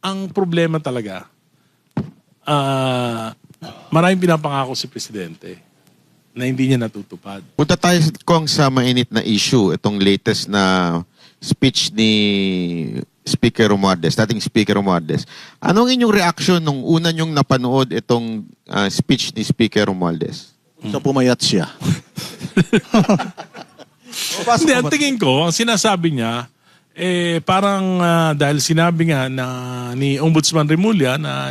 ang problema talaga, maraming pinapangako si Presidente na hindi niya natutupad. Punta tayo kung sa mainit na issue, itong latest na speech ni Speaker Romualdez, dating Speaker Romualdez. Anong inyong reaction nung una nyong napanood itong speech ni Speaker Romualdez? So pumayat siya. Hindi, ang tingin ko, ang sinasabi niya, parang dahil sinabi nga na ni Ombudsman Remulla na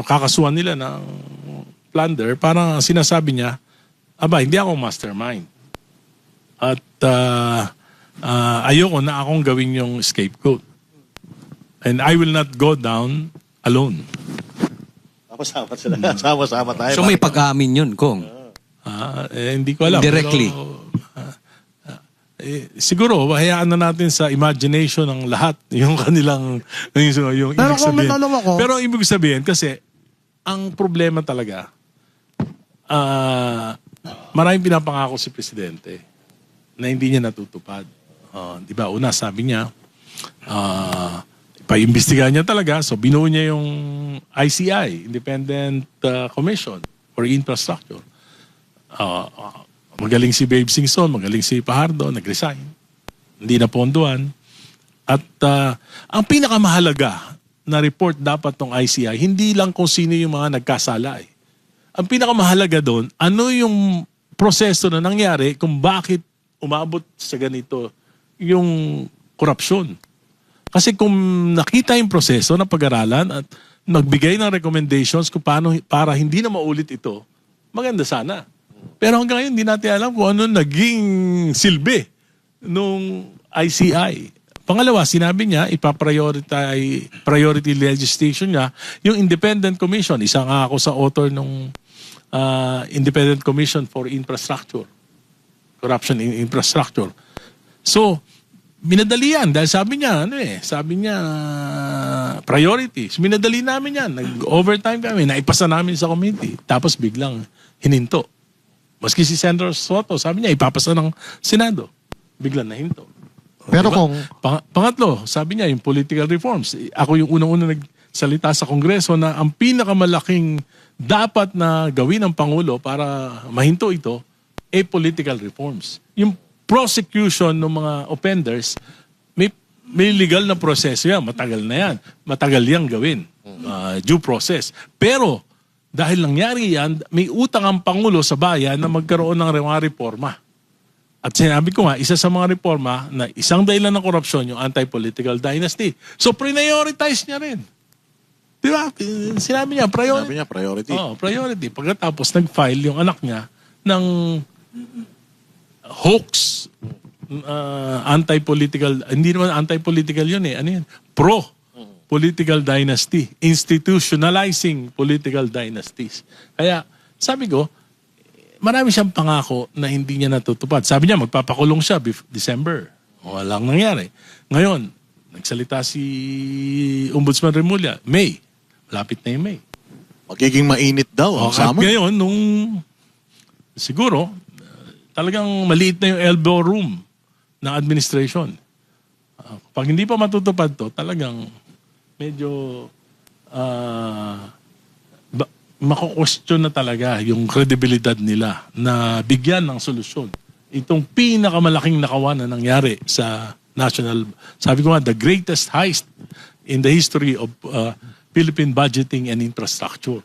kakasuhan nila ng plunder, parang sinasabi niya, aba, hindi ako mastermind. At ayoko na akong gawin yung scapegoat. And I will not go down alone. Sama sila. Sama-sama tayo. So may pag-amin yun, Kong? Hindi ko alam. Directly. Pero, siguro, hayaan na natin sa imagination ng lahat yung kanilang yung Pero ibig kung may sabihin. tanong ako, Pero ibig sabihin, kasi ang problema talaga, maraming pinapangako si Presidente na hindi niya natutupad. Di ba? Una, sabi niya, pa-imbestigahan niya talaga. So, binuo niya yung ICI, Independent Commission for Infrastructure. Magaling si Babe Singson, magaling si Pajardo, nag-resign. Hindi na ponduan. At ang pinakamahalaga na report dapat ng ICI, hindi lang kung sino yung mga nagkasala. Ang pinakamahalaga doon, ano yung proseso na nangyari kung bakit umabot sa ganito yung korupsyon. Kasi kung nakita yung proseso na pag-aralan at nagbigay ng recommendations kung paano, para hindi na maulit ito, maganda sana. Pero hanggang ngayon, hindi natin alam kung ano naging silbi nung ICI. Pangalawa, sinabi niya, priority legislation niya, yung Independent Commission. Isa nga ako sa author ng Independent Commission for Infrastructure. Corruption in Infrastructure. So, minadali yan. Dahil sabi niya, priority. So, minadali namin yan. Nag-overtime kami. Naipasa namin sa committee. Tapos biglang hininto. Maski si Senator Soto, sabi niya, ipapasa ng Senado. Biglang nahinto. Pero diba? kung... Pangatlo, sabi niya, yung political reforms. Ako yung unang-unang nagsalita sa Kongreso na ang pinakamalaking dapat na gawin ng Pangulo para mahinto ito, political reforms. Yung prosecution ng mga offenders, may legal na proseso yan. Matagal na yan. Matagal yang gawin. Due process. Pero, dahil nangyari yan, may utang ang Pangulo sa bayan na magkaroon ng mga reforma. At sinabi ko nga, isa sa mga reforma na isang dahilan ng korupsyon, yung anti-political dynasty. So, prioritize niya rin. Di ba? Sinabi niya, priority. Sabi niya, priority. Priority. Pagkatapos, nag-file yung anak niya ng hoax, anti-political, hindi naman anti-political yun ano yun? Pro-political dynasty. Institutionalizing political dynasties. Kaya, sabi ko, marami siyang pangako na hindi niya natutupad. Sabi niya, magpapakulong siya December. Walang nangyari. Ngayon, nagsalita si Ombudsman Remulla, May. Malapit na yung May. Magiging mainit daw. At ngayon, siguro, talagang maliit na yung elbow room ng administration. Pag hindi pa matutupad to, talagang medyo mako-question na talaga yung credibility nila na bigyan ng solusyon. Itong pinakamalaking nakawan na nangyari sa national, sabi ko nga, the greatest heist in the history of Philippine budgeting and infrastructure.